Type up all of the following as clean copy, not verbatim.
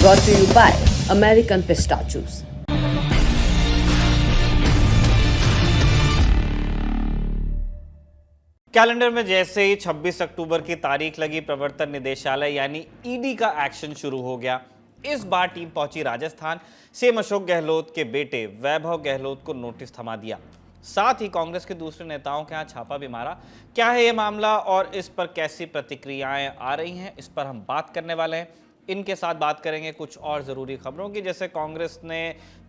Brought to you by American Pistachios. Calendar में जैसे ही 26 अक्टूबर की तारीख लगी, प्रवर्तन निदेशालय यानी ईडी का एक्शन शुरू हो गया। इस बार टीम पहुंची राजस्थान। सीएम अशोक गहलोत के बेटे वैभव गहलोत को नोटिस थमा दिया। साथ ही कांग्रेस के दूसरे नेताओं के यहां छापा भी मारा। क्या है यह मामला और इस पर कैसी प्रतिक्रियाएं आ रही हैं, इस पर हम बात करने वाले हैं। इनके साथ बात करेंगे कुछ और ज़रूरी खबरों की, जैसे कांग्रेस ने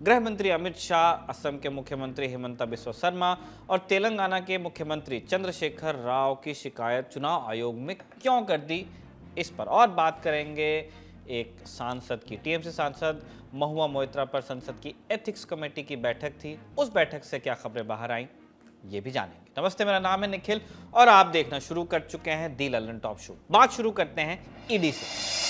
गृह मंत्री अमित शाह, असम के मुख्यमंत्री हिमंता बिस्वा शर्मा और तेलंगाना के मुख्यमंत्री चंद्रशेखर राव की शिकायत चुनाव आयोग में क्यों कर दी, इस पर और बात करेंगे। एक सांसद की, टीएमसी सांसद महुआ मोइत्रा पर संसद की एथिक्स कमेटी की बैठक थी, उस बैठक से क्या खबरें बाहर आईं, ये भी जानेंगे। नमस्ते, मेरा नाम है निखिल और आप देखना शुरू कर चुके हैं दी लल्लन टॉप शो। बात शुरू करते हैं ईडी से।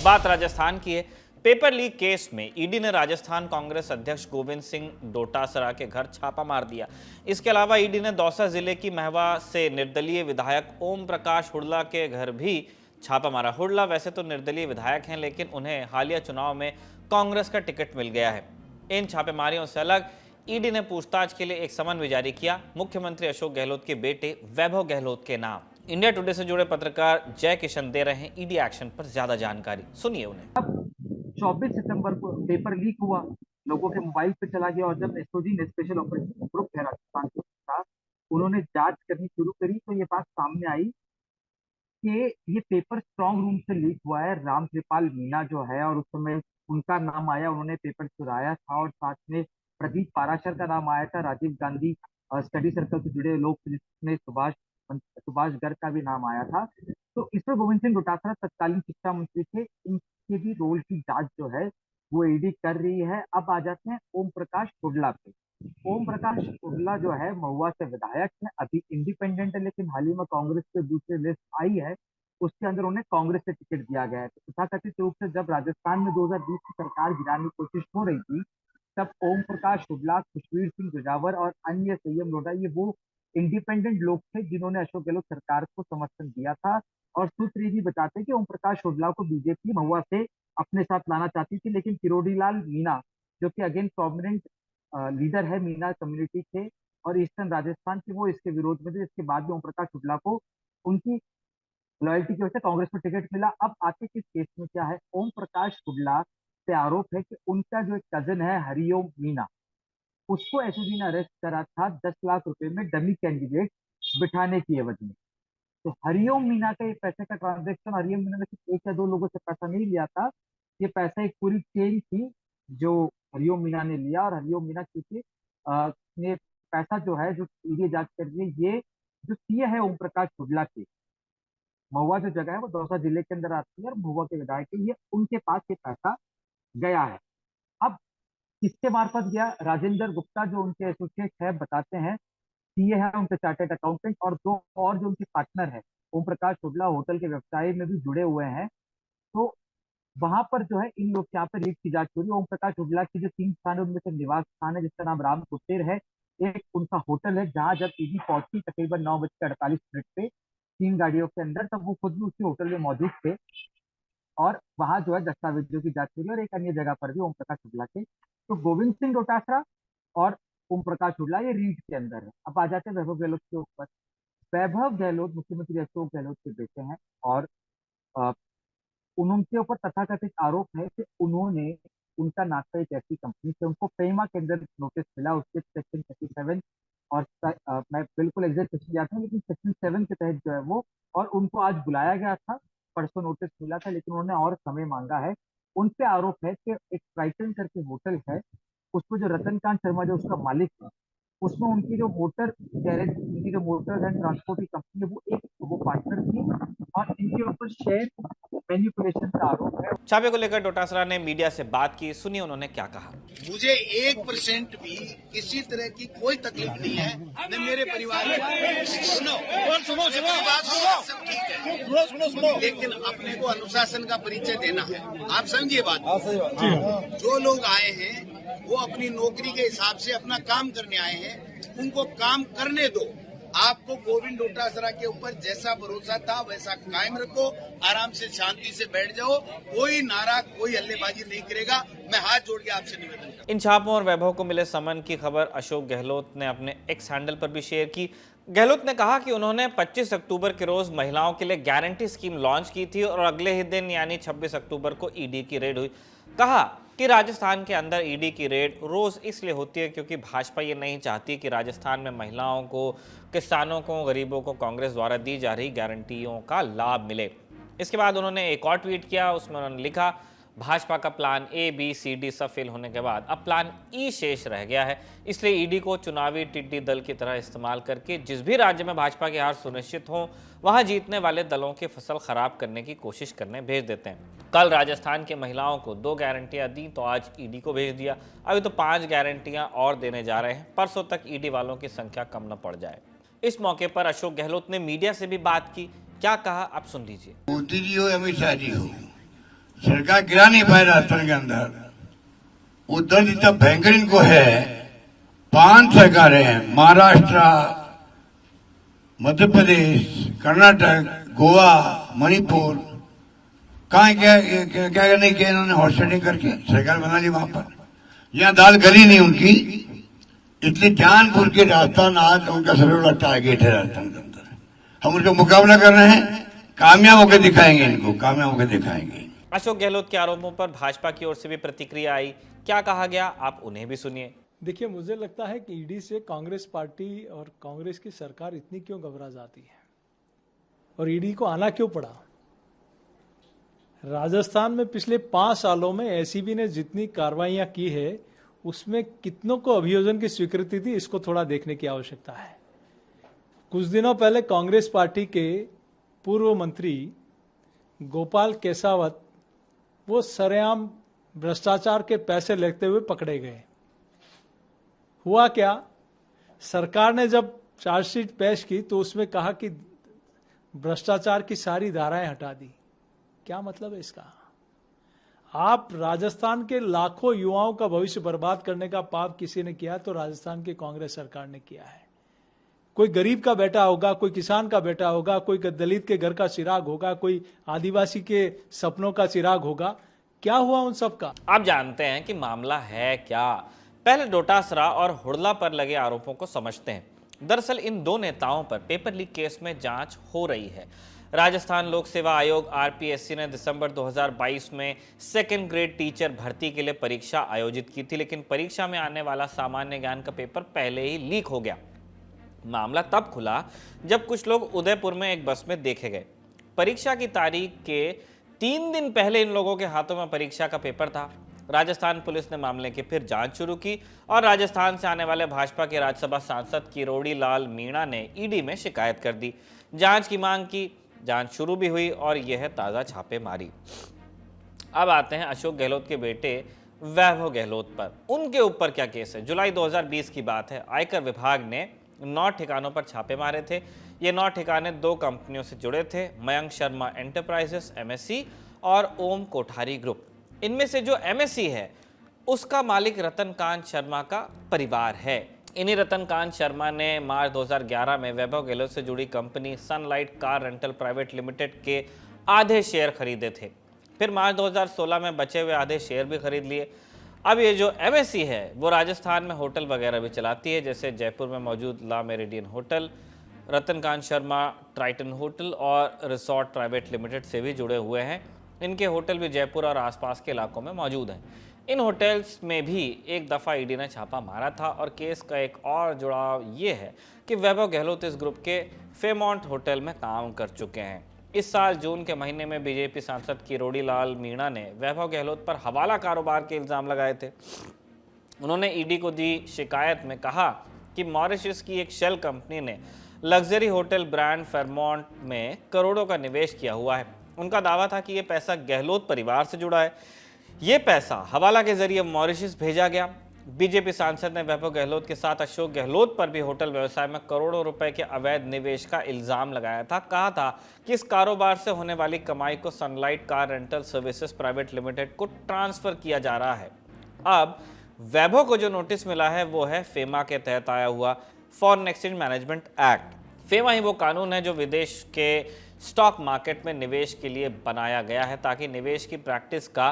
बात राजस्थान की है। पेपर लीक केस में ईडी ने राजस्थान कांग्रेस अध्यक्ष गोविंद सिंह डोटासरा के घर छापा मार दिया। इसके अलावा ईडी ने दौसा जिले की महवा से निर्दलीय विधायक ओम प्रकाश हुडला के घर भी छापा मारा। हुडला वैसे तो निर्दलीय विधायक हैं, लेकिन उन्हें हालिया चुनाव में कांग्रेस का टिकट मिल गया है। इन छापेमारियों से अलग ईडी ने पूछताछ के लिए एक समन भी जारी किया, मुख्यमंत्री अशोक गहलोत के बेटे वैभव गहलोत के नाम। इंडिया टुडे से जुड़े पत्रकार जय किशन दे रहे हैं ईडी एक्शन पर ज्यादा जानकारी, सुनिए उन्हें। अब 24 सितंबर को पेपर लीक हुआ, लोगों के मोबाइल पे चला गया और जब एसओजी ने स्पेशल ऑपरेशन ग्रुप है राजस्थान का, उन्होंने जांच करनी शुरू करी तो ये बात सामने आई कि ये पेपर स्ट्रॉन्ग रूम से लीक हुआ है। रामकृपाल मीणा जो है, और उस समय उनका नाम आया, उन्होंने पेपर चुराया था, और साथ में प्रदीप पाराशर का नाम आया था, राजीव गांधी स्टडी सर्कल से जुड़े लोग जिसमें सुभाष गर्ग का भी नाम आया था। तो इसमें गोविंद सिंह डोटासरा तत्कालीन शिक्षा मंत्री थे, इनके भी रोल की जांच जो है वो ईडी कर रही है। अब आ जाते हैं ओम प्रकाश हुडला पे। ओम प्रकाश हुडला जो है महुआ से विधायक है, अभी इंडिपेंडेंट है, लेकिन हाल ही में कांग्रेस के दूसरी लिस्ट आई है, उसके अंदर उन्हें कांग्रेस से टिकट दिया गया है। तो तथाकथित रूप से जब राजस्थान में 2020 की सरकार गिराने की कोशिश हो रही थी, तब ओम प्रकाश हुडला, खुशवीर सिंह जोजावर और अन्य संयम लोढ़ा, ये वो इंडिपेंडेंट लोग थे जिन्होंने अशोक गहलोत सरकार को समर्थन दिया था। और सूत्र ये भी बताते हैं कि ओम प्रकाश हुडला को बीजेपी महुआ से अपने साथ लाना चाहती थी, लेकिन किरोड़ीलाल मीणा, जो कि अगेन प्रोमिनेंट लीडर है मीणा कम्युनिटी के और ईस्टर्न राजस्थान के, वो इसके विरोध में थे। इसके बाद में ओम प्रकाश हुडला को उनकी लॉयल्टी की वजह से कांग्रेस में टिकट मिला। अब आते किस केस में क्या है, ओम प्रकाश हुडला से आरोप है कि उनका जो एक कजन है हरिओम मीणा, उसको एसओजी ने अरेस्ट करा था 10 लाख रुपए में डमी कैंडिडेट बिठाने की एवज में। तो हरिओम मीणा का ये पैसे का ट्रांजेक्शन, हरिओम मीणा ने सिर्फ एक या दो लोगों से पैसा नहीं लिया था, ये पैसा एक पूरी चेन थी जो हरिओम मीणा ने लिया। और हरिओम मीणा क्योंकि ने पैसा जो है, जो ईडी जांच कर रही है, ये जो सीए है ओम प्रकाश हुडला के, महुआ जो जगह है वो दौसा जिले के अंदर आती है और महुआ के विधायक है, ये उनके पास ये पैसा गया है। अब किसके मार्फत गया, राजेंद्र गुप्ता जो उनके एसोसिएट है बताते हैं, सीए है उनके चार्टेड अकाउंटेंट, और दो और जो उनके पार्टनर है, ओम प्रकाश हुडला होटल के व्यवसाय में भी जुड़े हुए हैं। तो वहां पर जो है इन लोग के यहाँ पे रीट की जांच हो रही है। ओम प्रकाश हुडला की जो 3 स्थान है, उनमें से निवास स्थान है जिसका नाम राम कुटेर है, एक उनका होटल है जहां जब ईडी पहुंची तकरीबन 9:48 पे 3 गाड़ियों के अंदर, तब वो खुद भी उसी होटल में मौजूद थे और वहां जो है दस्तावेजों की जांच हुई। और एक अन्य जगह पर भी ओम प्रकाश हुडला के, तो गोविंद सिंह डोटासरा और ओम प्रकाश हुडला ये रीट के अंदर है। अब आ जाते हैं वैभव गहलोत के ऊपर। वैभव गहलोत मुख्यमंत्री अशोक गहलोत के बेटे हैं और उनके ऊपर तथाकथित आरोप है कि उन्होंने, उनका नाता एक ऐसी कंपनी से, उनको पेमा के अंदर नोटिस मिला, उसके सेक्शन 37 और मैं बिल्कुल एग्जैक्ट सेक्शन याद है, लेकिन सेक्शन 7 के तहत जो है वो, और उनको आज बुलाया गया था, परसों नोटिस मिला था, लेकिन उन्होंने और समय मांगा है। उन पे आरोप है कि एक ट्राइटन करके होटल है, उसको जो रतनकांत शर्मा जो उसका मालिक है, उसमें उनकी जो मोटर गैरेज, उनकी जो मोटर एंड ट्रांसपोर्ट की कंपनी है, वो पार्टनर थी और इनके ऊपर शेयर मैनिपुलेशन का आरोप है। छापे को लेकर डोटासरा ने मीडिया से बात की, सुनिए उन्होंने क्या कहा। मुझे 1% भी किसी तरह की कोई तकलीफ नहीं है, न मेरे परिवार में। सुनो बात सब ठीक है, लेकिन अपने को अनुशासन का परिचय देना है। आप समझिए बात। जो लोग आए हैं वो अपनी नौकरी के हिसाब से अपना काम करने आए हैं, उनको काम करने दो। आपको गोविंद डोटासरा के ऊपर जैसा भरोसा था वैसा कायम रखो, आराम से शांति से बैठ जाओ, कोई नारा कोई हल्लेबाजी नहीं करेगा। मैं हाथ जोड़ के आपसे निवेदन करता हूं। इन छापों और वैभव को मिले समन की खबर अशोक गहलोत ने अपने एक्स हैंडल पर भी शेयर की। गहलोत ने कहा कि उन्होंने 25 अक्टूबर के रोज महिलाओं के लिए गारंटी स्कीम लॉन्च की थी और अगले ही दिन यानी 26 अक्टूबर को ईडी की रेड हुई। कहा कि राजस्थान के अंदर ईडी की रेड रोज इसलिए होती है क्योंकि भाजपा ये नहीं चाहती कि राजस्थान में महिलाओं को, किसानों को, गरीबों को कांग्रेस द्वारा दी जा रही गारंटियों का लाभ मिले। इसके बाद उन्होंने एक और ट्वीट किया, उसमें उन्होंने लिखा, भाजपा का plan A, B, C, D सब फेल होने के बाद अब प्लान ई शेष रह गया है, इसलिए ईडी को चुनावी टिड्डी दल की तरह इस्तेमाल करके जिस भी राज्य में भाजपा की हार सुनिश्चित हो वहां जीतने वाले दलों की फसल खराब करने की कोशिश करने भेज देते हैं। कल राजस्थान की महिलाओं को 2 गारंटियां दी तो आज ईडी को भेज दिया, अभी तो 5 गारंटियां और देने जा रहे हैं, परसों तक ईडी वालों की संख्या कम न पड़ जाए। इस मौके पर अशोक गहलोत ने मीडिया से भी बात की, क्या कहा आप सुन लीजिए। मोदी जी हो अमित शाह जी हो, सरकार गिरा नहीं पाए राजस्थान के अंदर। उद्धव जितना भयंकर इनको है, 5 सरकारें हैं, महाराष्ट्र, मध्य प्रदेश, कर्नाटक, गोवा, मणिपुर, कहाँ क्या नहीं किया इन्होंने, हॉर्स राइडिंग करके सरकार बना ली वहां पर। यहाँ दाल गली नहीं उनकी, इसलिए जानपुर के राजस्थान आज उनका सबसे बड़ा टारगेट है राजस्थान के अंदर। हम उनका मुकाबला कर रहे हैं, कामयाब होकर दिखाएंगे, इनको कामयाब होकर दिखाएंगे। अशोक गहलोत के आरोपों पर भाजपा की ओर से भी प्रतिक्रिया आई, क्या कहा गया आप उन्हें भी सुनिए। देखिए, मुझे लगता है कि ईडी से कांग्रेस पार्टी और कांग्रेस की सरकार इतनी क्यों घबरा जाती है और ईडी को आना क्यों पड़ा। राजस्थान में पिछले 5 सालों में एसीबी ने जितनी कार्रवाइयां की है उसमें कितनों को अभियोजन की स्वीकृति थी, इसको थोड़ा देखने की आवश्यकता है। कुछ दिनों पहले कांग्रेस पार्टी के पूर्व मंत्री गोपाल केसावत वो सरेआम भ्रष्टाचार के पैसे लेते हुए पकड़े गए। हुआ क्या, सरकार ने जब चार्जशीट पेश की तो उसमें कहा कि भ्रष्टाचार की सारी धाराएं हटा दी। क्या मतलब है इसका? आप राजस्थान के लाखों युवाओं का भविष्य बर्बाद करने का पाप किसी ने किया तो राजस्थान की कांग्रेस सरकार ने किया है। कोई गरीब का बेटा होगा, कोई किसान का बेटा होगा, कोई दलित के घर का चिराग होगा, कोई आदिवासी के सपनों का चिराग होगा। क्या हुआ उन सब का? आप जानते हैं कि मामला है क्या। पहले डोटासरा और हुड़ला पर लगे आरोपों को समझते हैं। दरअसल इन 2 नेताओं पर पेपर लीक केस में जांच हो रही है। राजस्थान लोक सेवा आयोग आरपीएससी ने दिसंबर 2022 में 2nd ग्रेड टीचर भर्ती के लिए परीक्षा आयोजित की थी, लेकिन परीक्षा में आने वाला सामान्य ज्ञान का पेपर पहले ही लीक हो गया। मामला तब खुला जब कुछ लोग उदयपुर में एक बस में देखे गए। परीक्षा की तारीख के 3 दिन पहले इन लोगों के हाथों में परीक्षा का पेपर था। राजस्थान पुलिस ने मामले की फिर जांच शुरू की और राजस्थान से आने वाले भाजपा के राज्यसभा सांसद किरोड़ी लाल मीणा ने ईडी में शिकायत कर दी, जांच की मांग की। जांच शुरू भी हुई और यह ताज़ा छापेमारी। अब आते हैं अशोक गहलोत के बेटे वैभव गहलोत पर। उनके ऊपर क्या केस है? जुलाई 2020 की बात है। आयकर विभाग ने 9 ठिकानों पर छापे मारे थे। ये 9 ठिकाने 2 कंपनियों से जुड़े थे, मयंक शर्मा एंटरप्राइजेस MSC और ओम कोठारी ग्रुप। इनमें से जो MSC है उसका मालिक रतनकांत शर्मा का परिवार है। इन्हीं रतनकांत शर्मा ने मार्च 2011 में वैभव गहलोत से जुड़ी company sunlight car rental private limited के आधे शेयर खरीदे थे। फिर मार्च 2016 में बचे हुए आधे शेयर भी खरीद लिए। अब ये जो MSC है वो राजस्थान में होटल वगैरह भी चलाती है, जैसे जयपुर में मौजूद Le Meridien hotel. Ratankant Sharma Triton hotel और रिसोर्ट प्राइवेट लिमिटेड से भी जुड़े हुए हैं। इनके होटल भी जयपुर और आसपास के इलाकों में मौजूद हैं। इन होटल्स में भी एक दफ़ा ईडी ने छापा मारा था और केस का एक और जुड़ाव ये है कि वैभव गहलोत इस ग्रुप के फेमॉन्ट होटल में काम कर चुके हैं। इस साल जून के महीने में बीजेपी सांसद किरोड़ी लाल मीणा ने वैभव गहलोत पर हवाला कारोबार के इल्ज़ाम लगाए थे। उन्होंने ईडी को दी शिकायत में कहा कि मॉरिशस की एक शेल कंपनी ने लग्जरी होटल ब्रांड फेरमॉन्ट में करोड़ों का निवेश किया हुआ है। उनका दावा था कि ये पैसा गहलोत परिवार से जुड़ा है। ये पैसा हवाला के जरिए मॉरिशस भेजा गया। बीजेपी सांसद ने वैभव गहलोत के साथ अशोक गहलोत पर भी होटल व्यवसाय में करोड़ों रुपए के अवैध निवेश का इल्जाम लगाया था। कहा था कि इस कारोबार से होने वाली कमाई को sunlight car rental services private limited को ट्रांसफर किया जा रहा है। अब वैभव को जो नोटिस मिला है वो है फेमा के तहत आया हुआ foreign exchange management act. FEMA ही वो कानून है जो विदेश के स्टॉक मार्केट में निवेश के लिए बनाया गया है ताकि निवेश की प्रैक्टिस का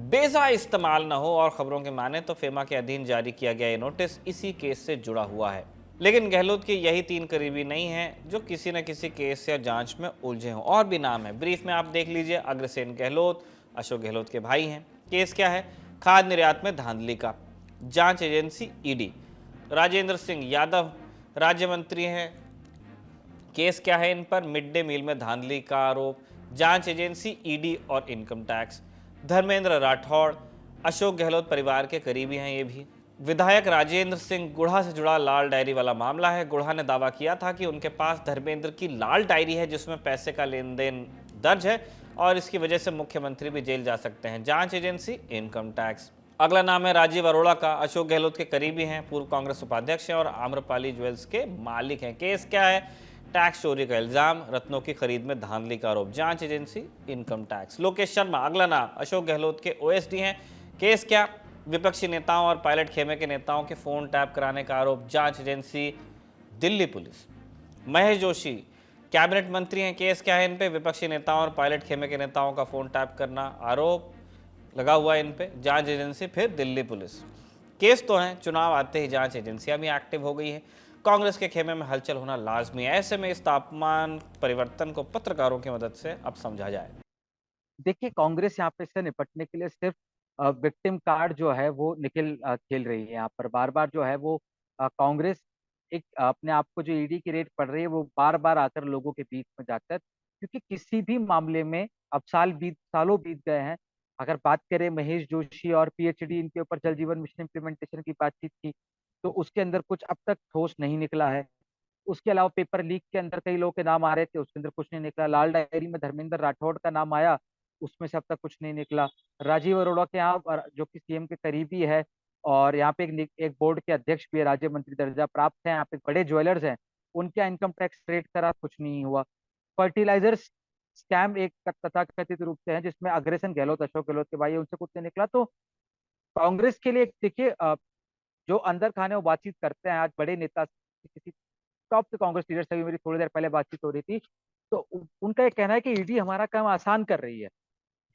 बेजा इस्तेमाल न हो। और खबरों के माने तो फेमा के अधीन जारी किया गया ये नोटिस इसी केस से जुड़ा हुआ है। लेकिन गहलोत के यही 3 करीबी नहीं हैं जो किसी न किसी केस या जांच में उलझे हों। और भी नाम है, ब्रीफ में आप देख लीजिए। अग्रसेन गहलोत अशोक गहलोत के भाई हैं। केस क्या है? खाद्य निर्यात में धांधली का। जांच एजेंसी ईडी। राजेंद्र सिंह यादव राज्य मंत्री हैं। केस क्या है इन पर? मिड डे मील में धांधली का आरोप। जांच एजेंसी ईडी और इनकम टैक्स। धर्मेंद्र राठौड़ अशोक गहलोत परिवार के करीबी हैं ये भी। विधायक राजेंद्र सिंह गुढ़ा से जुड़ा लाल डायरी वाला मामला है। गुढ़ा ने दावा किया था कि उनके पास धर्मेंद्र की लाल डायरी है जिसमें पैसे का लेन देन दर्ज है और इसकी वजह से मुख्यमंत्री भी जेल जा सकते हैं। जांच एजेंसी इनकम टैक्स। अगला नाम है राजीव अरोड़ा का। अशोक गहलोत के करीबी हैं, पूर्व कांग्रेस उपाध्यक्ष हैं और आम्रपाली ज्वेल्स के मालिक हैं। केस क्या है? टैक्स चोरी का इल्जाम, रत्नों की खरीद में धांधली का आरोप। जांच agency income tax. Lokesh Sharma अगला नाम, अशोक गहलोत के ओएसडी हैं। केस क्या? विपक्षी नेताओं और पायलट खेमे के नेताओं के फोन टैप कराने का आरोप। जांच agency Delhi police. Mahesh Joshi cabinet मंत्री हैं। केस क्या है इन पे? विपक्षी नेताओं और पायलट खेमे के नेताओं का फोन टैप करना आरोप लगा हुआ है इन पे। जांच एजेंसी फिर दिल्ली पुलिस। केस तो हैं, चुनाव आते ही जांच एजेंसियां भी एक्टिव हो गई हैं। कांग्रेस के खेमे में हलचल होना लाजमी है। ऐसे में इस तापमान परिवर्तन को पत्रकारों की मदद से अब समझा जाए। देखिए, कांग्रेस यहाँ पे इससे निपटने के लिए सिर्फ विक्टिम कार्ड जो है वो खेल रही है। यहाँ पर बार बार जो है वो कांग्रेस एक अपने आप को जो ईडी की रेड पड़ रही है वो बार बार आकर लोगों के बीच में जाता है, क्योंकि किसी भी मामले में अब सालों बीत गए हैं। अगर बात करें महेश जोशी और पीएचडी इनके ऊपर जल जीवन मिशन इम्प्लीमेंटेशन की बातचीत की, तो उसके अंदर कुछ अब तक ठोस नहीं निकला है। उसके अलावा पेपर लीक के अंदर कई लोगों के नाम आ रहे थे, उसके अंदर कुछ नहीं निकला। लाल डायरी में धर्मेंद्र राठौड़ का नाम आया, उसमें से अब तक कुछ नहीं निकला। राजीव अरोड़ा के यहाँ जो कि सीएम के करीबी है और यहाँ पे एक बोर्ड के अध्यक्ष भी है, राज्य मंत्री दर्जा प्राप्त है, यहाँ पे बड़े ज्वेलर्स हैं, उनके यहाँ इनकम टैक्स रेट करा, कुछ नहीं हुआ। फर्टिलाइजर स्कैम एक तथाकथित रूप से है जिसमें अग्रसेन गहलोत अशोक गहलोत के भाई है, उनसे कुछ नहीं निकला। तो कांग्रेस के लिए देखिए, जो अंदर खाने वो बातचीत करते हैं, आज बड़े नेता किसी टॉप के कांग्रेस लीडर से भी मेरी थोड़ी देर पहले बातचीत हो रही थी, तो उनका ये कहना है कि ईडी हमारा काम आसान कर रही है।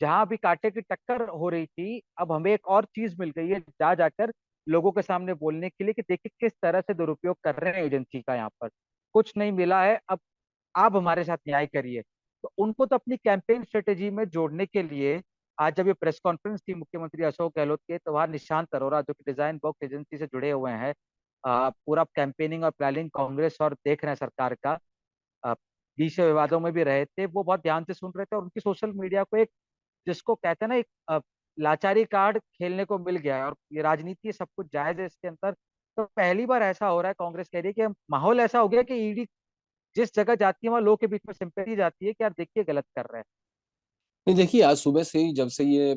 जहां अभी कांटे की टक्कर हो रही थी, अब हमें एक और चीज मिल गई है जा जाकर लोगों के सामने बोलने के लिए कि देखिए किस तरह से दुरुपयोग कर रहे हैं एजेंसी का। यहाँ पर कुछ नहीं मिला है, अब आप हमारे साथ न्याय करिए। तो उनको तो अपनी कैंपेन स्ट्रेटेजी में जोड़ने के लिए आज जब ये प्रेस कॉन्फ्रेंस थी मुख्यमंत्री अशोक गहलोत के, तो वहां निशांत अरोड़ा जो कि डिजाइन बॉक्स एजेंसी से जुड़े हुए हैं, पूरा कैंपेनिंग और प्लानिंग कांग्रेस और देख रहे हैं सरकार का, अ, बीच विवादों में भी रहे थे, वो बहुत ध्यान से सुन रहे थे और उनकी सोशल मीडिया को एक, जिसको कहते हैं ना, एक लाचारी कार्ड खेलने को मिल गया है। और ये राजनीति है, सब कुछ जायज है इसके अंदर। तो पहली बार ऐसा हो रहा है, कांग्रेस कह रही है कि माहौल ऐसा हो गया कि ईडी जिस जगह जाती है वहां लोगों के बीच में सिंपैथी जाती है कि यार देखिए गलत कर रहे हैं। नहीं, देखिए आज सुबह से ही जब से ये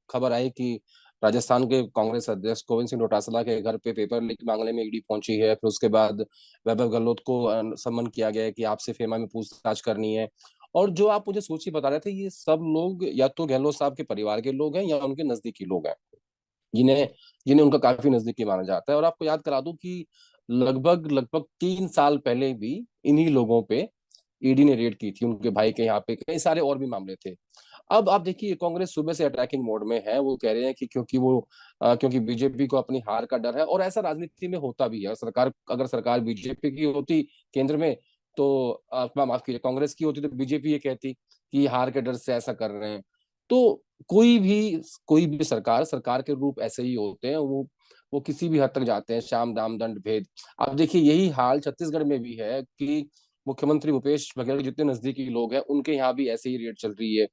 खबर आई कि राजस्थान के कांग्रेस अध्यक्ष गोविंद सिंह डोटासला के घर पे पेपर लीक मामले में ईडी पहुंची है, फिर उसके बाद वैभव गहलोत को सम्मन किया गया है कि आपसे फेमा में पूछताछ करनी है। और जो आप मुझे सूची बता रहे थे, ये सब लोग या तो गहलोत साहब के परिवार के लोग हैं या उनके नजदीकी लोग हैं, जिन्हें जिन्हें उनका काफी नजदीकी माना जाता है। और आपको याद करा दूं कि लगभग लगभग 3 साल पहले भी इन्हीं लोगों पे ईडी ने रेड की थी, उनके भाई के यहाँ पे कई सारे और भी मामले थे। अब आप देखिए कांग्रेस सुबह से अटैकिंग मोड में है। वो कह रहे हैं कि क्योंकि बीजेपी को अपनी हार का डर है, और ऐसा राजनीति में होता भी है। अगर सरकार बीजेपी की होती केंद्र में तो माफ कीजिए कांग्रेस की होती तो बीजेपी ये कहती कि हार के डर से ऐसा कर रहे हैं। तो कोई भी सरकार के रूप ऐसे ही होते हैं, वो किसी भी हद तक जाते हैं, शाम दाम दंड भेद। अब देखिए यही हाल छत्तीसगढ़ में भी है कि मुख्यमंत्री भूपेश बघेल के जितने नजदीकी लोग हैं उनके यहाँ भी ऐसे ही रेड चल रही है,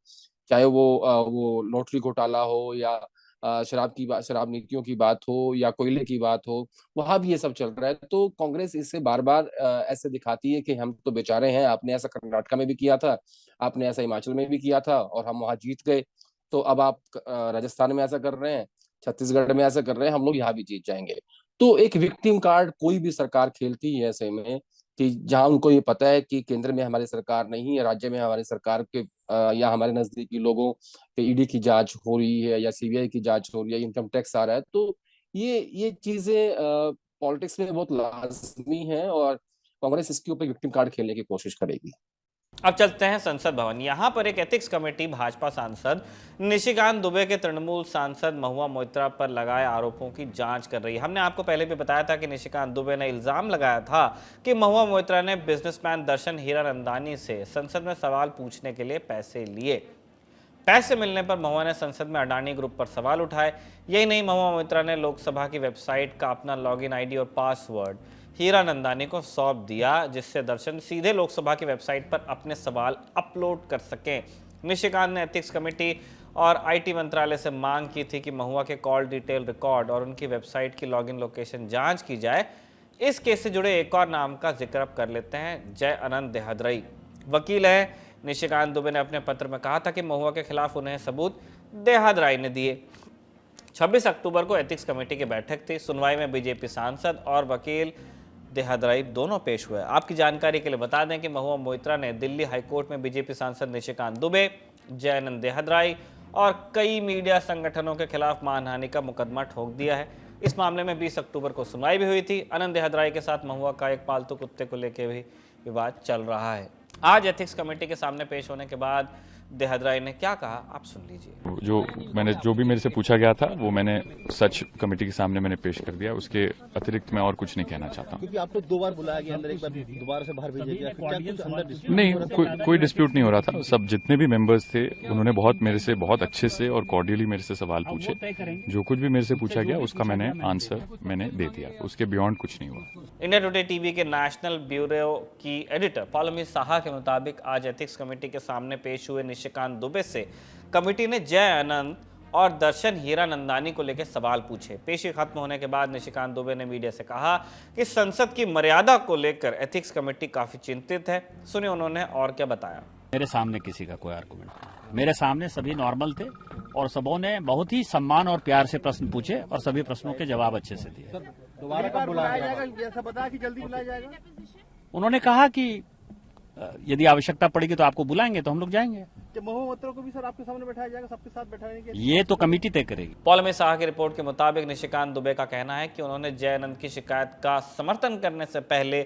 चाहे वो लॉटरी घोटाला हो या शराब नीतियों की बात हो या कोयले की बात हो, वहां भी ये सब चल रहा है। तो कांग्रेस इससे बार बार ऐसे दिखाती है कि हम तो बेचारे हैं, आपने ऐसा कर्नाटक में भी किया था, आपने ऐसा हिमाचल में भी किया था और हम वहां जीत गए, तो अब आप राजस्थान में ऐसा कर रहे हैं, छत्तीसगढ़ में ऐसा कर रहे हैं, हम लोग यहाँ भी जीत जाएंगे। तो एक विक्टिम कार्ड कोई भी सरकार खेलती है ऐसे में, कि जहां उनको ये पता है कि केंद्र में हमारी सरकार नहीं है, राज्य में हमारी सरकार के या हमारे नजदीकी लोगों पे ईडी की जांच हो रही है या सीबीआई की जांच हो रही है, इनकम टैक्स आ रहा है, तो ये चीजें पॉलिटिक्स में बहुत लाजमी है। और कांग्रेस इसके ऊपर विक्टिम कार्ड खेलने की कोशिश करेगी। अब चलते हैं संसद भवन। यहां पर एक एथिक्स कमेटी भाजपा सांसद निशिकांत दुबे के तृणमूल सांसद महुआ मोइत्रा पर लगाए आरोपों की जांच कर रही है। हमने आपको पहले भी बताया था कि निशिकांत दुबे ने इल्जाम लगाया था कि महुआ मोइत्रा ने बिजनेसमैन दर्शन हीरानंदानी से संसद में सवाल पूछने के लिए पैसे लिए। पैसे मिलने पर महुआ ने संसद में अडानी ग्रुप पर सवाल उठाए। यही नहीं, महुआ मोइत्रा ने लोकसभा की वेबसाइट का अपना लॉगिन आईडी और पासवर्ड हीरानंदानी को सौंप दिया, जिससे दर्शन सीधे लोकसभा की वेबसाइट पर अपने सवाल अपलोड कर सकें। निशिकांत ने एथिक्स कमेटी और आईटी मंत्रालय से मांग की थी कि महुआ के कॉल डिटेल रिकॉर्ड और उनकी वेबसाइट की लॉगिन लोकेशन जांच की जाए। इस केस से जुड़े एक और नाम का जिक्र अब कर लेते हैं। जय अनंत देहादरई वकील है। निशिकांत दुबे ने अपने पत्र में कहा था कि महुआ के खिलाफ उन्हें सबूत देहादरई ने दिए। 26 अक्टूबर को एथिक्स कमेटी की बैठक थी। सुनवाई में बीजेपी सांसद और वकील देहादरई दोनों पेश हुए। आपकी जानकारी के लिए बता दें कि महुआ मोइत्रा ने दिल्ली हाईकोर्ट में बीजेपी सांसद निशिकांत दुबे, जयानंद देहादरई और कई मीडिया संगठनों के खिलाफ मानहानि का मुकदमा ठोक दिया है। इस मामले में 20 अक्टूबर को सुनवाई भी हुई थी। अनंत देहादरई के साथ महुआ का एक पालतू कुत्ते को लेकर भी विवाद चल रहा है। आज एथिक्स कमेटी के सामने पेश होने के बाद देहादरई ने क्या कहा, आप सुन लीजिए। जो भी मेरे से पूछा गया था वो मैंने सच कमेटी के सामने मैंने पेश कर दिया। उसके अतिरिक्त मैं और कुछ नहीं कहना चाहता हूँ। क्योंकि आपको 2 बार बुलाया गया, अंदर एक बार दोबारा से बाहर भेजा गया, क्या कुछ अंदर डिस्प्यूट नहीं, कोई डिस्प्यूट नहीं हो रहा था। सब जितने भी मेंबर्स थे उन्होंने मेरे से बहुत अच्छे से और कॉर्डियली मेरे से सवाल पूछे। जो कुछ भी मेरे से पूछा गया उसका मैंने आंसर दे दिया। उसके बियॉन्ड कुछ नहीं हुआ। इंडिया टुडे टीवी के नेशनल ब्यूरो की एडिटर पौलमी साहा के मुताबिक आज एथिक्स कमेटी के सामने पेश हुए निशिकांत दुबे से कमेटी ने जय अनंत और दर्शन हीरानंदानी को लेकर सवाल पूछे। पेशी खत्म होने के बाद निशिकांत दुबे ने मीडिया से कहा कि संसद की मर्यादा को लेकर एथिक्स कमेटी काफी चिंतित है। सुनिए उन्होंने और क्या बताया। मेरे सामने किसी का कोई आर्गुमेंट नहीं। मेरे सामने सभी नॉर्मल थे और सबों ने बहुत ही सम्मान और प्यार से प्रश्न पूछे और सभी प्रश्नों के जवाब अच्छे से दिए। दोबारा कब बुलाया जाएगा, ऐसा बताया कि जल्दी बुलाया जाएगा। उन्होंने कहा कि यदि आवश्यकता पड़ेगी तो आपको बुलाएंगे तो हम लोग जाएंगे। महुआ मोइत्रा को भी सर आपके सामने बैठाया जाएगा, सबके साथ बैठाने के लिए? ये तो कमेटी तय करेगी। पौलमी साहा की रिपोर्ट के मुताबिक निशिकांत दुबे का कहना है कि उन्होंने जय अनंत की शिकायत का समर्थन करने से पहले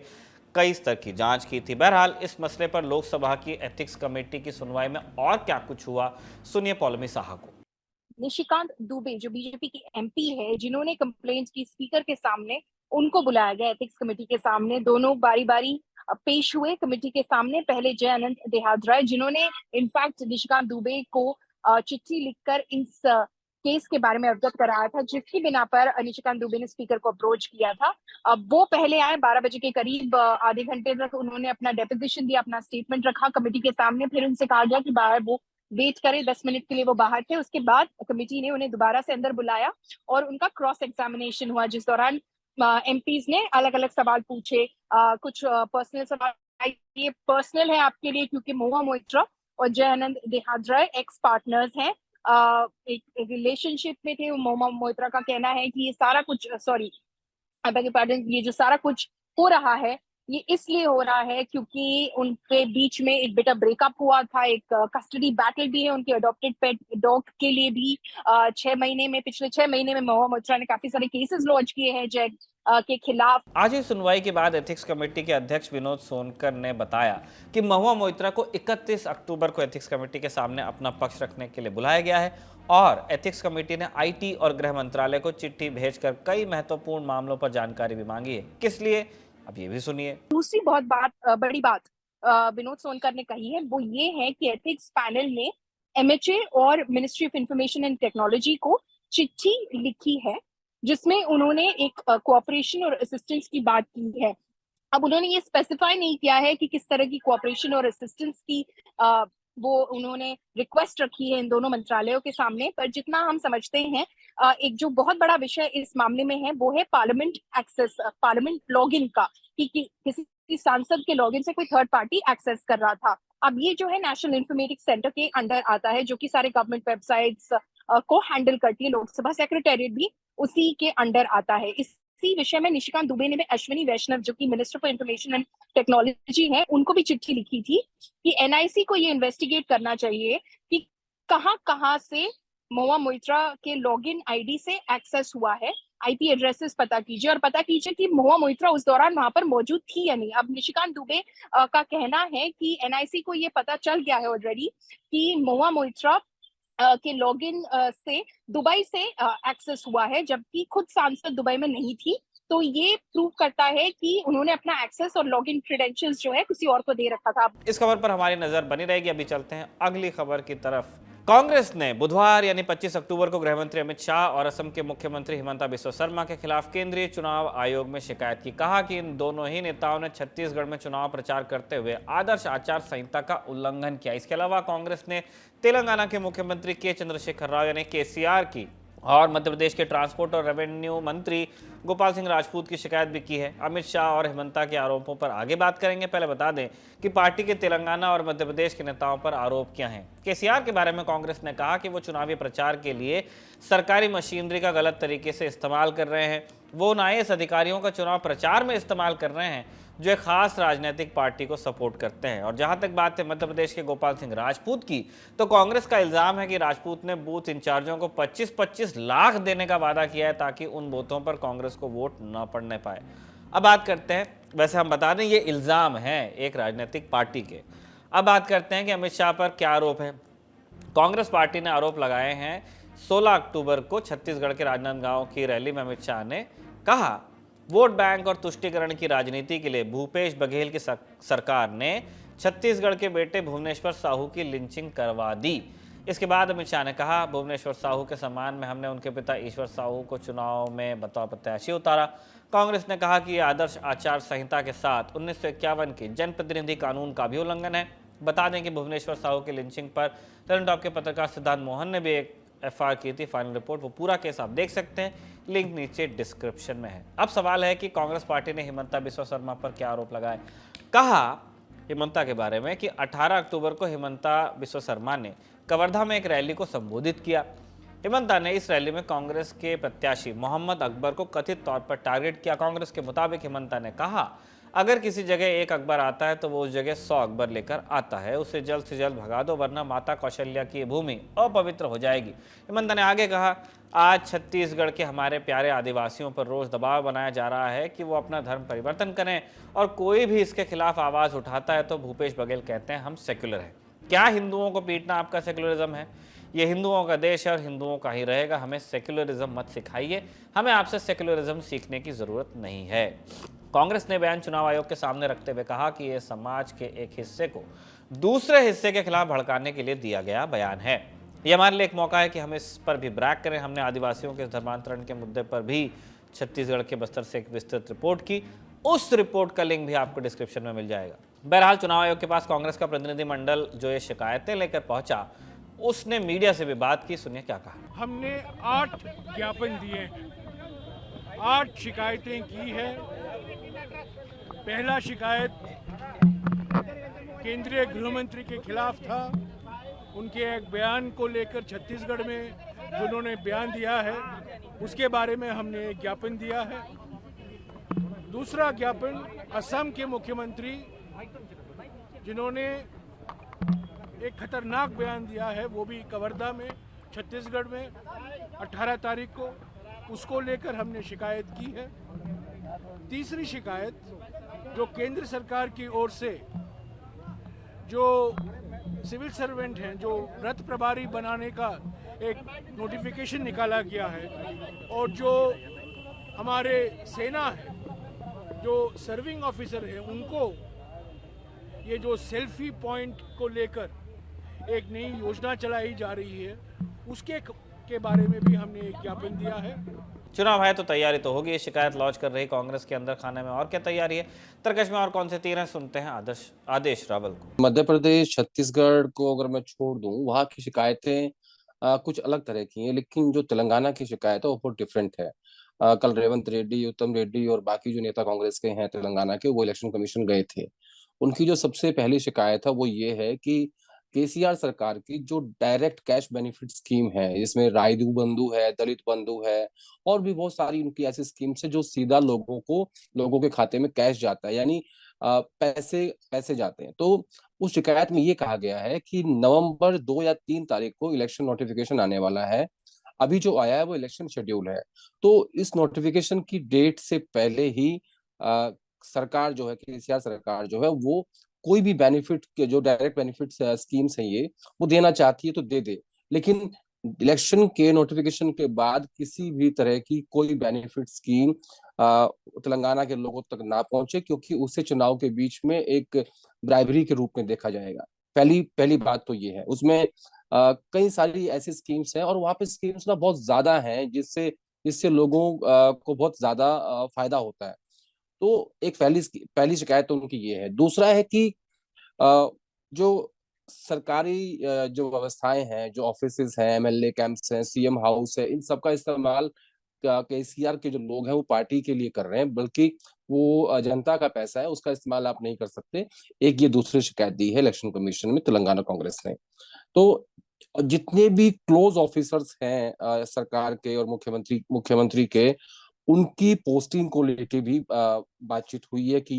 कई स्तर की जांच की थी। बहरहाल इस मसले पर लोकसभा की एथिक्स कमेटी की सुनवाई में और क्या कुछ हुआ, सुनिए पौलमी साहा को। निशिकांत दुबे जो बीजेपी की एमपी है, जिन्होंने कंप्लेंट की स्पीकर के सामने, उनको बुलाया गया एथिक्स कमेटी के सामने। दोनों बारी बारी पेश हुए कमेटी के सामने। पहले जय अनंत देहादरई, जिन्होंने इनफैक्ट निशिकांत दुबे को चिट्ठी लिखकर इस केस के बारे में अवगत कराया था, जिसकी बिना पर निशिकांत दुबे ने स्पीकर को अप्रोच किया था। वो पहले आए 12 बजे के करीब, आधे घंटे तक उन्होंने अपना डेपोजिशन दिया, अपना स्टेटमेंट रखा कमेटी के सामने। फिर उनसे कहा गया कि बाहर वो वेट करें, 10 मिनट के लिए वो बाहर थे। उसके बाद कमेटी ने उन्हें दोबारा से अंदर बुलाया और उनका क्रॉस एग्जामिनेशन हुआ, जिस दौरान एमपीज ने अलग अलग सवाल पूछे। कुछ पर्सनल सवाल, ये पर्सनल है आपके लिए क्योंकि महुआ मोइत्रा और जय अनंत देहादरई एक्स पार्टनर्स हैं, एक रिलेशनशिप में थे। महुआ मोइत्रा का कहना है कि ये सारा कुछ, ये जो सारा कुछ हो रहा है ये इसलिए हो रहा है क्योंकि उनके बीच में एक बेटा ब्रेकअप हुआ था। एक कस्टडी बैटल भी है उनके अडॉप्टेड पेट डॉग के लिए भी। पिछले 6 महीने में महुआ मोइत्रा ने काफी सारे केसेस लॉन्च किए हैं जय के खिलाफ। आज ही सुनवाई के बाद एथिक्स कमेटी के अध्यक्ष विनोद सोनकर ने बताया कि महुआ मोइत्रा को 31 अक्टूबर को एथिक्स कमेटी के सामने अपना पक्ष रखने के लिए बुलाया गया है और एथिक्स कमेटी ने आईटी और गृह मंत्रालय को चिट्ठी भेजकर कई महत्वपूर्ण मामलों पर जानकारी भी मांगी है। किस लिए, अब ये भी सुनिए। दूसरी बड़ी बात विनोद सोनकर ने कही है, वो ये है कि एथिक्स पैनल ने एमएचए और ministry of information and technology को चिट्ठी लिखी है, जिसमें उन्होंने एक कोऑपरेशन और असिस्टेंस की बात की है। अब उन्होंने ये स्पेसिफाई नहीं किया है कि किस तरह की कोऑपरेशन और असिस्टेंस की वो उन्होंने रिक्वेस्ट रखी है इन दोनों मंत्रालयों के सामने। पर जितना हम समझते हैं, एक जो बहुत बड़ा विषय इस मामले में है वो है पार्लियामेंट एक्सेस, पार्लियामेंट लॉगिन का, कि किसी सांसद के लॉगिन से कोई थर्ड पार्टी एक्सेस कर रहा था। अब ये जो है नेशनल इंफॉर्मेटिक्स सेंटर के अंडर आता है, जो कि सारे गवर्नमेंट वेबसाइट्स को हैंडल करती है। लोकसभा सेक्रेटेरिएट भी उसी के अंडर आता है। इसी विषय में निशिकांत दुबे ने भी अश्विनी वैष्णव, जो कि minister for information and technology है, उनको भी चिट्ठी लिखी थी कि एनआईसी को ये इन्वेस्टिगेट करना चाहिए कि कहां से महुआ मोइत्रा के लॉगिन आईडी से एक्सेस हुआ है आईपी एड्रेसेस पता कीजिए और पता कीजिए कि महुआ मोइत्रा उस दौरान वहां पर मौजूद थी या नहीं। अब निशिकांत दुबे का कहना है कि एनआईसी को ये पता चल गया है ऑलरेडी कि महुआ मोइत्रा के लॉगिन से दुबई से एक्सेस हुआ है, जबकि खुद सांसद दुबई में नहीं थी। तो ये प्रूव करता है कि उन्होंने अपना एक्सेस और लॉगिन क्रेडेंशियल्स जो है किसी और को दे रखा था। इस खबर पर हमारी नजर बनी रहेगी। अभी चलते हैं अगली खबर की तरफ। कांग्रेस ने बुधवार यानी 25 अक्टूबर को गृहमंत्री अमित शाह और असम के मुख्यमंत्री हिमंता बिस्वा शर्मा के खिलाफ केंद्रीय चुनाव आयोग में शिकायत की। कहा कि इन दोनों ही नेताओं ने छत्तीसगढ़ में चुनाव प्रचार करते हुए आदर्श आचार संहिता का उल्लंघन किया। इसके अलावा कांग्रेस ने तेलंगाना के मुख्यमंत्री के चंद्रशेखर राव यानी केसीआर की और मध्य प्रदेश के ट्रांसपोर्ट और रेवेन्यू मंत्री गोपाल सिंह राजपूत की शिकायत भी की है। अमित शाह और हिमंता के आरोपों पर आगे बात करेंगे। पहले बता दें कि पार्टी के तेलंगाना और मध्य प्रदेश के नेताओं पर आरोप क्या हैं। केसीआर के बारे में कांग्रेस ने कहा कि वो चुनावी प्रचार के लिए सरकारी मशीनरी का गलत तरीके से इस्तेमाल कर रहे हैं। वो उन आईएएस अधिकारियों का चुनाव प्रचार में इस्तेमाल कर रहे हैं जो एक खास राजनीतिक पार्टी को सपोर्ट करते हैं। और जहां तक बात है मध्य प्रदेश के गोपाल सिंह राजपूत की, तो कांग्रेस का इल्जाम है कि राजपूत ने बूथ इंचार्जों को 25-25 लाख देने का वादा किया है ताकि उन बूथों पर कांग्रेस को वोट न पड़ने पाए। अब बात करते हैं, वैसे हम बता दें ये इल्जाम है एक राजनीतिक पार्टी के। अब बात करते हैं कि अमित शाह पर क्या आरोप है। कांग्रेस पार्टी ने आरोप लगाए हैं 16 अक्टूबर को छत्तीसगढ़ के राजनांदगांव की रैली में अमित शाह ने कहा वोट बैंक और तुष्टीकरण की राजनीति के लिए भूपेश बघेल की सरकार ने छत्तीसगढ़ के बेटे भुवनेश्वर साहू की लिंचिंग करवा दी। इसके बाद अमित शाह ने कहा भुवनेश्वर साहू के सम्मान में हमने उनके पिता ईश्वर साहू को चुनाव में बतौर प्रत्याशी उतारा। कांग्रेस ने कहा कि यह आदर्श आचार संहिता के साथ 1951 के जनप्रतिनिधि कानून का भी उल्लंघन है। बता दें कि भुवनेश्वर साहू की लिंचिंग पर टर्न टॉप के पत्रकार सिद्धांत मोहन ने भी एक एफआईआर की थी। फाइनल रिपोर्ट वो पूरा केस आप देख सकते हैं, लिंक नीचे डिस्क्रिप्शन में है। अब सवाल है कि कांग्रेस पार्टी ने हिमंता बिस्वा शर्मा पर क्या आरोप लगाए। कहा हिमंता के बारे में कि 18 अक्टूबर को हिमंता बिस्वा शर्मा ने कवर्धा में एक रैली को संबोधित किया। हिमंता ने इस रैली में कांग्रेस के प्रत्याशी मोहम्मद अकबर को कथित तौर पर टारगेट किया। कांग्रेस के मुताबिक हिमंता ने कहा अगर किसी जगह एक अकबर आता है तो वो उस जगह 100 अकबर लेकर आता है, उसे जल्द से जल्द भगा दो वरना माता कौशल्या की भूमि अपवित्र हो जाएगी। हिमंता ने आगे कहा आज छत्तीसगढ़ के हमारे प्यारे आदिवासियों पर रोज दबाव बनाया जा रहा है कि वो अपना धर्म परिवर्तन करें और कोई भी इसके खिलाफ आवाज उठाता है तो भूपेश बघेल कहते हैं हम सेक्युलर हैं। क्या हिंदुओं को पीटना आपका सेक्युलरिज्म है? ये हिंदुओं का देश है और हिंदुओं का ही रहेगा। हमें सेक्युलरिज्म मत सिखाइए, हमें आपसे सेक्युलरिज्म सीखने की जरूरत नहीं है। कांग्रेस ने बयान चुनाव आयोग के सामने रखते हुए कहा कि यह समाज के एक हिस्से को दूसरे हिस्से के खिलाफ भड़काने के लिए दिया गया बयान है। यह हमारे लिए एक मौका है कि हम इस पर भी ब्रैक करें। हमने आदिवासियों के धर्मांतरण के मुद्दे पर भी छत्तीसगढ़ के बस्तर से एक विस्तृत रिपोर्ट की, उस रिपोर्ट का लिंक भी आपको डिस्क्रिप्शन में मिल जाएगा। बहरहाल चुनाव आयोग के पास कांग्रेस का प्रतिनिधिमंडल जो ये शिकायतें लेकर पहुंचा उसने मीडिया से भी बात की। सुनिए क्या कहा। हमने 8 ज्ञापन दिए हैं, 8 शिकायतें की है। पहला शिकायत केंद्रीय गृह मंत्री के खिलाफ था, उनके एक बयान को लेकर छत्तीसगढ़ में जो उन्होंने बयान दिया है उसके बारे में हमने एक ज्ञापन दिया है। दूसरा ज्ञापन असम के मुख्यमंत्री जिन्होंने एक खतरनाक बयान दिया है, वो भी कवर्धा में छत्तीसगढ़ में 18 तारीख को, उसको लेकर हमने शिकायत की है। तीसरी शिकायत जो केंद्र सरकार की ओर से जो सिविल सर्वेंट हैं, जो रथ प्रभारी बनाने का एक नोटिफिकेशन निकाला गया है और जो हमारे सेना है, जो सर्विंग ऑफिसर हैं, उनको ये जो सेल्फी पॉइंट को लेकर एक नई योजना चलाई जा रही है उसके बारे में भी हमने एक ज्ञापन दिया है। चुनाव है तो तैयारी तो होगी। शिकायत लॉन्च कर रही कांग्रेस के अंदर खाने में और क्या तैयारी है, तरकश में और कौन से तीर हैं, सुनते हैं आदेश रावल को। मध्य प्रदेश छत्तीसगढ़ को अगर मैं छोड़ दूं, वहां की शिकायतें कुछ अलग तरह की हैं, लेकिन जो तेलंगाना की शिकायत है वो बहुत डिफरेंट है। कल रेवंत रेड्डी, उत्तम रेड्डी और बाकी जो नेता कांग्रेस के हैं तेलंगाना के, वो इलेक्शन कमीशन गए थे। उनकी जो सबसे पहली शिकायत है वो ये है कि केसीआर सरकार की जो डायरेक्ट कैश बेनिफिट स्कीम है, जिसमें रायदू बंधु है, दलित बंधु है और भी बहुत सारी उनकी ऐसी स्कीम्स है जो सीधा लोगों के खाते में कैश जाता है, यानी पैसे जाते हैं। तो उस शिकायत में ये कहा गया है कि नवंबर 2 या 3 तारीख को इलेक्शन नोटिफिकेशन आने वाला है अभी जो आया है वो इलेक्शन शेड्यूल है। तो इस नोटिफिकेशन की डेट से पहले ही सरकार जो है, केसीआर सरकार जो है, वो कोई भी बेनिफिट के जो डायरेक्ट बेनिफिट स्कीम्स हैं ये वो देना चाहती है तो दे दे, लेकिन इलेक्शन के नोटिफिकेशन के बाद किसी भी तरह की कोई बेनिफिट स्कीम तेलंगाना के लोगों तक ना पहुंचे, क्योंकि उसे चुनाव के बीच में एक ब्राइबरी के रूप में देखा जाएगा। पहली बात तो ये है। उसमें कई सारी ऐसी स्कीम्स हैं और वहां पे स्कीम्स ना बहुत ज्यादा हैं जिससे जिससे लोगों को बहुत ज्यादा फायदा होता है। तो एक पहली शिकायत तो उनकी ये है। दूसरा है कि जो सरकारी जो व्यवस्थाएं हैं, जो ऑफिसेज हैं, एमएलए कैंप्स हैं, सीएम हाउस है, इन सब का इस्तेमाल केसीआर के जो लोग हैं वो पार्टी के लिए कर रहे हैं, बल्कि वो जनता का पैसा है, उसका इस्तेमाल आप नहीं कर सकते। एक ये दूसरी शिकायत दी है इलेक्शन कमीशन में तेलंगाना कांग्रेस ने। तो जितने भी क्लोज ऑफिसर्स हैं सरकार के और मुख्यमंत्री के, उनकी पोस्टिंग को लेके भी बातचीत हुई है कि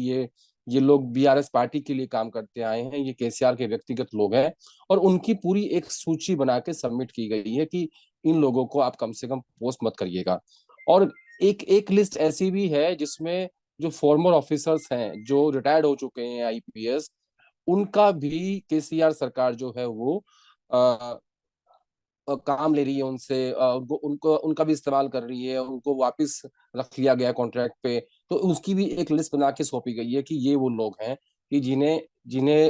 ये लोग बीआरएस पार्टी के लिए काम करते आए हैं, ये केसीआर के व्यक्तिगत लोग हैं, और उनकी पूरी एक सूची बना के सबमिट की गई है कि इन लोगों को आप कम से कम पोस्ट मत करिएगा। और एक लिस्ट ऐसी भी है जिसमें जो फॉर्मर ऑफिसर्स हैं, जो रिटायर्ड हो चुके हैं आईपीएस, उनका भी केसीआर सरकार जो है वो काम ले रही है उनसे, उनका भी इस्तेमाल कर रही है, उनको वापस रख लिया गया कॉन्ट्रैक्ट पे। तो उसकी भी एक लिस्ट बना के सौंपी गई है कि ये वो लोग हैं कि जिन्हें जिन्हें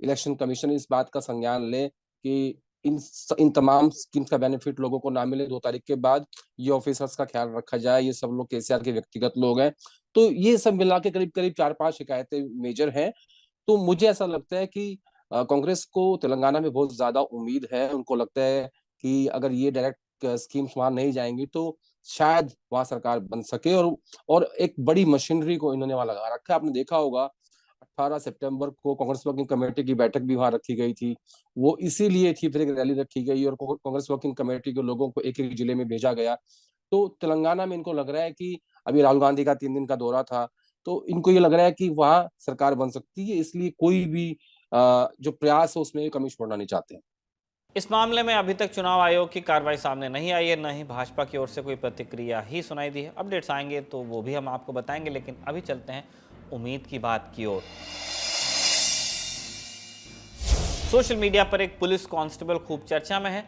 इलेक्शन कमीशन इस बात का संज्ञान ले कि इन तमाम स्कीम्स का बेनिफिट लोगों को ना मिले 2 तारीख के बाद, ये ऑफिसर्स का ख्याल रखा जाए। ये सब लोग केसीआर के व्यक्तिगत लोग हैं। तो ये सब मिला के करीब करीब 4-5 शिकायतें मेजर हैं। तो मुझे ऐसा लगता है कि कांग्रेस को तेलंगाना में बहुत ज्यादा उम्मीद है। उनको लगता है कि अगर ये डायरेक्ट स्कीम्स वहां नहीं जाएंगी तो शायद वहां सरकार बन सके। और एक बड़ी मशीनरी को इन्होंने वहां लगा रखा है। आपने देखा होगा 18 सितंबर को कांग्रेस वर्किंग कमेटी की बैठक भी वहां रखी गई थी। वो इसीलिए थी, फिर एक रैली रखी गई और कांग्रेस वर्किंग कमेटी के लोगों को एक एक जिले में भेजा गया। तो तेलंगाना में इनको लग रहा है कि अभी राहुल गांधी का 3 दिन का दौरा था, तो इनको ये लग रहा है कि वहां सरकार बन सकती है, इसलिए कोई भी जो प्रयास है उसमें कमी छोड़ना नहीं चाहते हैं। इस मामले में अभी तक चुनाव आयोग की कार्रवाई सामने नहीं आई है, न ही भाजपा की ओर से कोई प्रतिक्रिया ही सुनाई दी है। अपडेट्स आएंगे तो वो भी हम आपको बताएंगे, लेकिन अभी चलते हैं उम्मीद की बात की ओर। सोशल मीडिया पर एक पुलिस कांस्टेबल खूब चर्चा में है।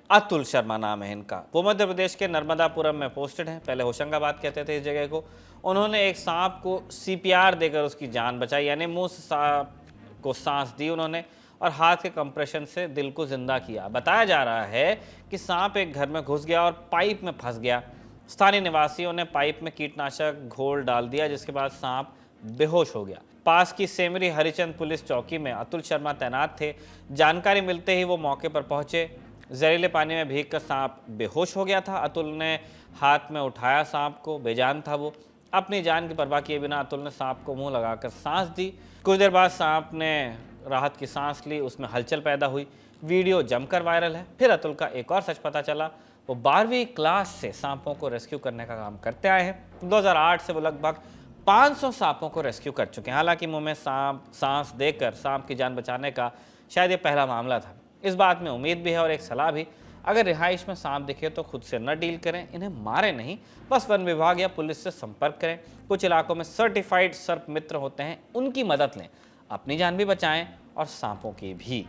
अतुल शर्मा नाम है इनका। वो मध्य प्रदेश के नर्मदापुरम में पोस्टेड हैं। पहले होशंगाबाद कहते थे इस जगह को। उन्होंने एक सांप को सीपीआर देकर उसकी जान बचाई, यानी मुंह से सांप को सांस दी उन्होंने और हाथ के कंप्रेशन से दिल को जिंदा किया। बताया जा रहा है कि सांप एक घर में घुस गया और पाइप में फंस गया। स्थानीय निवासियों ने पाइप में कीटनाशक घोल डाल दिया, जिसके बाद सांप बेहोश हो गया। पास की सेमरी हरिचंद पुलिस चौकी में अतुल शर्मा तैनात थे। जानकारी मिलते ही वो मौके पर पहुंचे। जहरीले पानी में भीगकर सांप बेहोश हो गया था। अतुल ने हाथ में उठाया सांप को, बेजान था वो। अपनी जान की परवाह किए बिना अतुल ने सांप को मुंह लगाकर सांस दी। कुछ देर बाद सांप ने राहत की सांस ली, उसमें हलचल पैदा हुई। वीडियो जमकर वायरल है। फिर अतुल का एक और सच पता चला। वो 12वीं क्लास से सांपों को रेस्क्यू करने का काम करते आए हैं। 2008 से वो लगभग 500 सांपों को रेस्क्यू कर चुके हैं। हालांकि मुंह में सांस देकर सांप की जान बचाने का शायद ये पहला मामला था। इस बात में उम्मीद भी है और एक सलाह भी, अगर रिहाइश में सांप दिखे तो खुद से न डील करें, इन्हें मारे नहीं, बस वन विभाग या पुलिस से संपर्क करें। कुछ इलाकों में सर्टिफाइड सर्प मित्र होते हैं, उनकी मदद लें, अपनी जान भी बचाएं और सांपों की भी।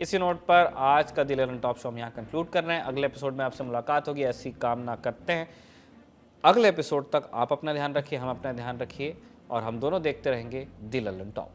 इसी नोट पर आज का दिल ऑन टॉप शो हम यहाँ कंक्लूड कर रहे हैं। अगले एपिसोड में आपसे मुलाकात होगी, ऐसी कामना करते हैं। अगले एपिसोड तक आप अपना ध्यान रखिए, हम अपना ध्यान रखिए और हम दोनों देखते रहेंगे दिल ऑन टॉप।